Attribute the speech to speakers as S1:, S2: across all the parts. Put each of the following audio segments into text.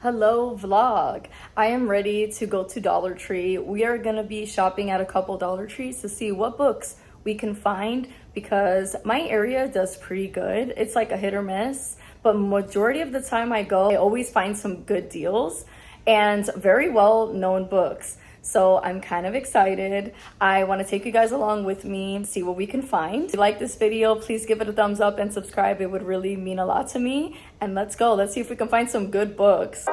S1: Hello vlog. I am ready to go to Dollar Tree. We are gonna be shopping at a couple Dollar Trees to see what books we can find because my area does pretty good. It's like a hit or miss, but majority of the time I go, I always find some good deals and very well known books. So I'm kind of excited. I want to take you guys along with me, see what we can find. If you like this video, please give it a thumbs up and subscribe. It would really mean a lot to me. And let's go. Let's see if we can find some good books.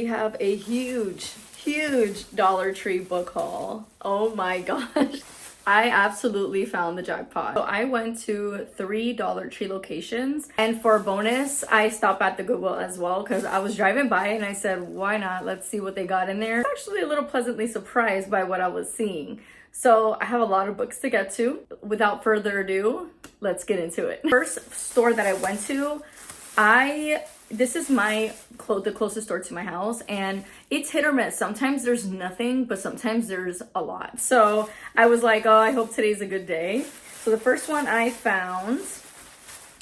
S1: Have a huge Dollar Tree book haul. Oh my gosh. I absolutely found the jackpot. So I went to 3 Dollar Tree locations, and for a bonus, I stopped at the Goodwill as well because I was driving by and I said, why not? Let's see what they got in there. I was actually a little pleasantly surprised by what I was seeing. So I have a lot of books to get to. Without further ado, let's get into it. First store that I went to, this is the closest store to my house, and it's hit or miss. Sometimes there's nothing, but sometimes there's a lot. So I was like, oh, I hope today's a good day. So the first one I found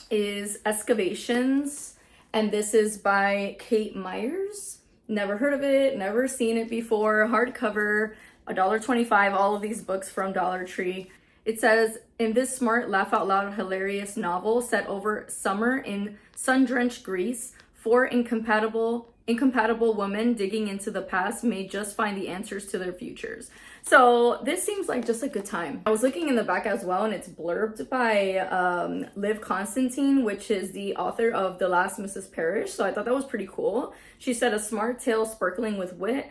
S1: is Excavations, and this is by Kate Myers. Never heard of it, never seen it before. Hardcover, $1.25, all of these books from Dollar Tree. It says, in this smart, laugh out loud, hilarious novel set over summer in sun-drenched Greece, 4 incompatible Incompatible women digging into the past may just find the answers to their futures. So this seems like just a good time. I was looking in the back as well, and it's blurbed by Liv Constantine, which is the author of The Last Mrs. Parrish. So I thought that was pretty cool. She said, a smart tale sparkling with wit,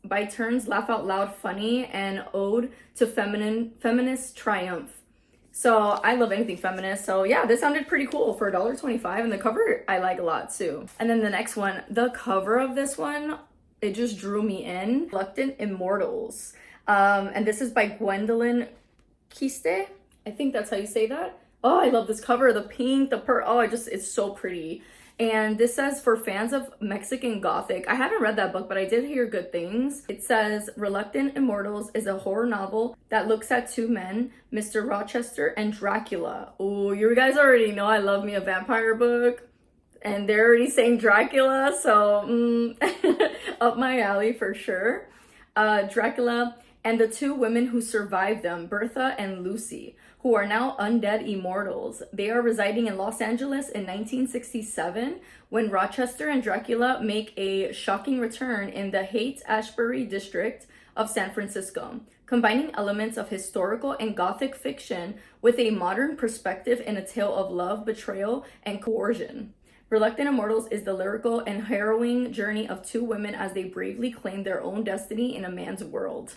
S1: by turns laugh out loud funny, and ode to feminist triumph. So I love anything feminist. So yeah, this sounded pretty cool for $1.25, and the cover I like a lot too. And then the next one, the cover of this one, it just drew me in. Reluctant Immortals. And this is by Gwendolyn Kiste. I think that's how you say that. Oh, I love this cover. The pink, the pearl. Oh, it's so pretty. And this says, for fans of Mexican Gothic. I haven't read that book, but I did hear good things. It says, Reluctant Immortals is a horror novel that looks at two men, Mr. Rochester and Dracula. Oh, you guys already know I love me a vampire book. And they're already saying Dracula, so up my alley for sure. Dracula and the two women who survived them, Bertha and Lucy, who are now undead immortals. They are residing in Los Angeles in 1967 when Rochester and Dracula make a shocking return in the Haight-Ashbury district of San Francisco, combining elements of historical and Gothic fiction with a modern perspective in a tale of love, betrayal, and coercion. Reluctant Immortals is the lyrical and harrowing journey of two women as they bravely claim their own destiny in a man's world.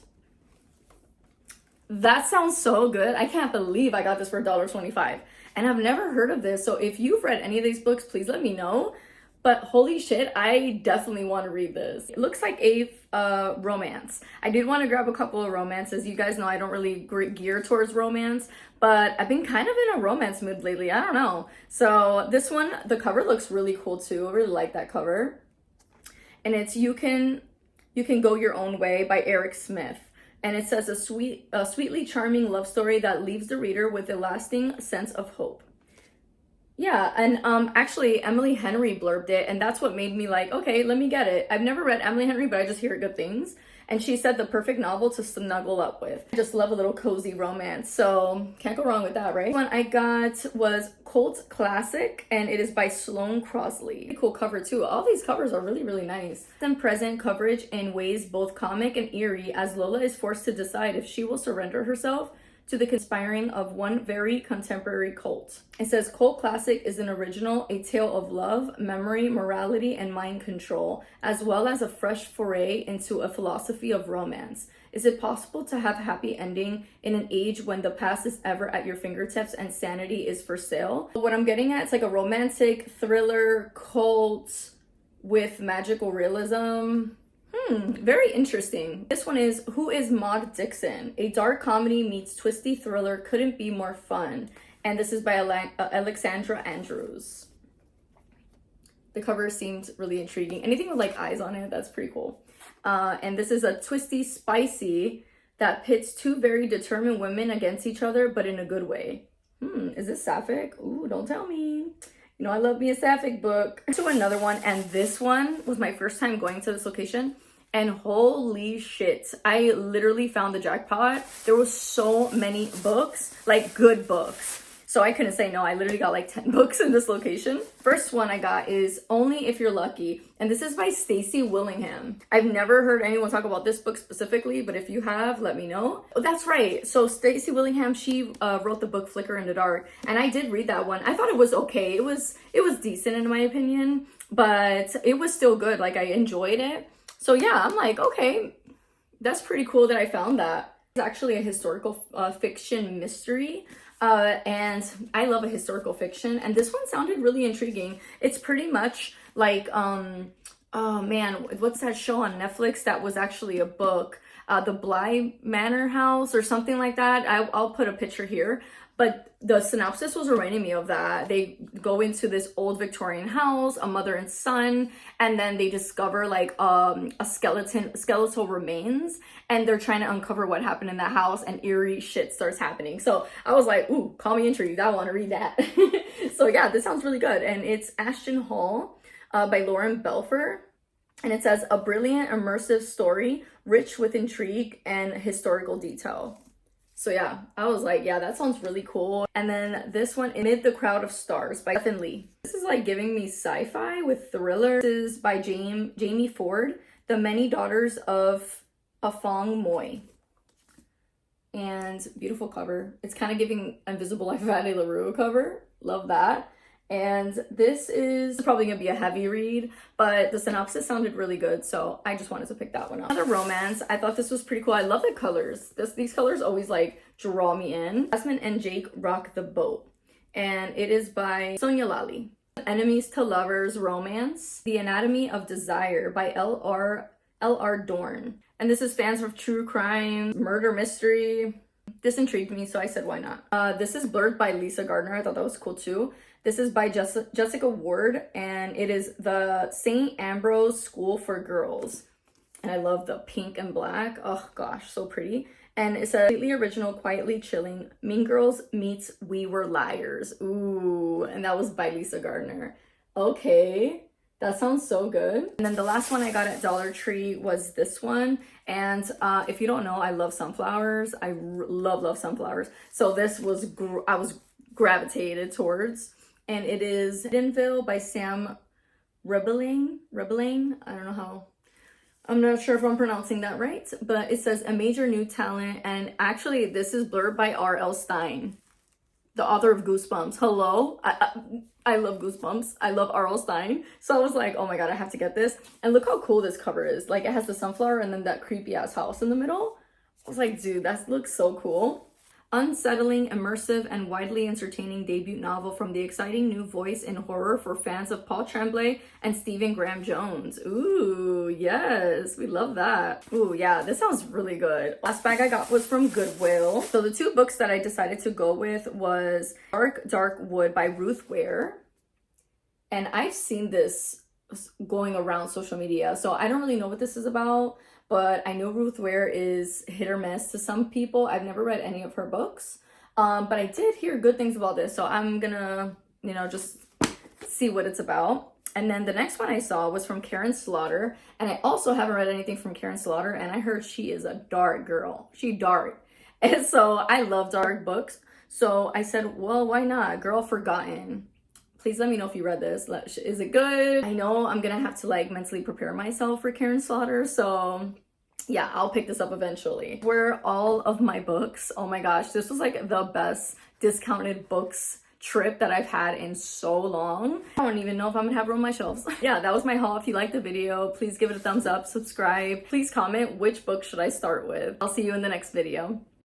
S1: That sounds so good. I can't believe I got this for $1.25. And I've never heard of this. So if you've read any of these books, please let me know. But holy shit, I definitely want to read this. It looks like a romance. I did want to grab a couple of romances. You guys know I don't really gear towards romance, but I've been kind of in a romance mood lately. I don't know. So this one, the cover looks really cool too. I really like that cover. And it's You Can Go Your Own Way by Eric Smith. And it says, a sweetly charming love story that leaves the reader with a lasting sense of hope. Yeah, and actually Emily Henry blurbed it, and that's what made me like, okay, let me get it. I've never read Emily Henry, but I just hear good things. And she said the perfect novel to snuggle up with. I just love a little cozy romance, so can't go wrong with that, right? One I got was Cult Classic, and it is by Sloane Crosley. Cool cover too. All these covers are really, really nice. And present coverage in ways both comic and eerie, as Lola is forced to decide if she will surrender herself to the conspiring of one very contemporary cult. It says, Cult Classic is an original, a tale of love, memory, morality, and mind control, as well as a fresh foray into a philosophy of romance. Is it possible to have a happy ending in an age when the past is ever at your fingertips and sanity is for sale? What I'm getting at, it's like a romantic thriller cult with magical realism. Very interesting. This one is Who is Maud Dixon? A dark comedy meets twisty thriller couldn't be more fun. And this is by Alexandra Andrews. The cover seems really intriguing. Anything with like eyes on it, that's pretty cool. And this is a twisty spicy that pits two very determined women against each other, but in a good way. Is this sapphic? Ooh, don't tell me. You know I love me a sapphic book. To another one, and this one was my first time going to this location. And holy shit, I literally found the jackpot. There was so many books, like good books. So I couldn't say no. I literally got like 10 books in this location. First one I got is Only If You're Lucky. And this is by Stacy Willingham. I've never heard anyone talk about this book specifically, but if you have, let me know. Oh, that's right. So Stacy Willingham, she wrote the book Flicker in the Dark. And I did read that one. I thought it was okay. It was decent in my opinion, but it was still good. Like I enjoyed it. So yeah, I'm like, okay, that's pretty cool that I found that. It's actually a historical fiction mystery. And I love a historical fiction. And this one sounded really intriguing. It's pretty much like, oh man, what's that show on Netflix that was actually a book? The Bly Manor House or something like that. I'll put a picture here. But the synopsis was reminding me of that. They go into this old Victorian house, a mother and son, and then they discover like a skeletal remains, and they're trying to uncover what happened in that house, and eerie shit starts happening. So I was like, ooh, call me intrigued. I want to read that. So yeah, this sounds really good. And it's Ashton Hall by Lauren Belfer. And it says, a brilliant, immersive story, rich with intrigue and historical detail. So yeah, I was like, yeah, that sounds really cool. And then this one, Amid the Crowd of Stars by Stephen Lee. This is like giving me sci-fi with thriller. This is by Jamie Ford, The Many Daughters of Afong Moy. And beautiful cover. It's kind of giving Invisible Life of Addie LaRue cover. Love that. And this is probably gonna be a heavy read, but the synopsis sounded really good, so I just wanted to pick that one up. Another romance. I thought this was pretty cool. I love the colors. These colors always like draw me in. Jasmine and Jake Rock the Boat, and it is by Sonia Lally. Enemies to Lovers romance. The Anatomy of Desire by L.R. Dorn. And this is fans of true crime, murder mystery. This intrigued me, so I said, why not? This is blurred by Lisa Gardner. I thought that was cool too. This is by Jessica Ward, and it is the St. Ambrose School for Girls. And I love the pink and black. Oh gosh, so pretty. And it's a completely original, quietly chilling Mean Girls meets We Were Liars. Ooh, and that was by Lisa Gardner. Okay, that sounds so good. And then the last one I got at Dollar Tree was this one. And if you don't know, I love sunflowers. I love sunflowers. So this was, I was gravitated towards. And it is Hiddenville by Sam Rebelling. I don't know how. I'm not sure if I'm pronouncing that right, but it says a major new talent. And actually, this is blurred by R.L. Stine, the author of Goosebumps. Hello? I love Goosebumps. I love R.L. Stine. So I was like, oh my god, I have to get this. And look how cool this cover is. Like, it has the sunflower and then that creepy ass house in the middle. I was like, dude, that looks so cool. Unsettling, immersive, and widely entertaining debut novel from the exciting new voice in horror for fans of Paul Tremblay and Stephen Graham Jones. Ooh, yes, we love that. Ooh, yeah, this sounds really good. Last bag I got was from Goodwill. So the two books that I decided to go with was Dark Wood by Ruth Ware. And I've seen this going around social media, so I don't really know what this is about. But I know Ruth Ware is hit or miss to some people. I've never read any of her books. But I did hear good things about this. So I'm gonna, just see what it's about. And then the next one I saw was from Karen Slaughter. And I also haven't read anything from Karen Slaughter. And I heard she is a dark girl. She dark. And so I love dark books. So I said, well, why not? Girl Forgotten. Please let me know if you read this. Is it good? I know I'm gonna have to like mentally prepare myself for Karen Slaughter, so yeah, I'll pick this up eventually. Were all of my books. Oh my gosh, this was like the best discounted books trip that I've had in so long. I don't even know if I'm gonna have room on my shelves. Yeah, that was my haul. If you liked the video, please give it a thumbs up, subscribe. Please comment which book should I start with. I'll see you in the next video.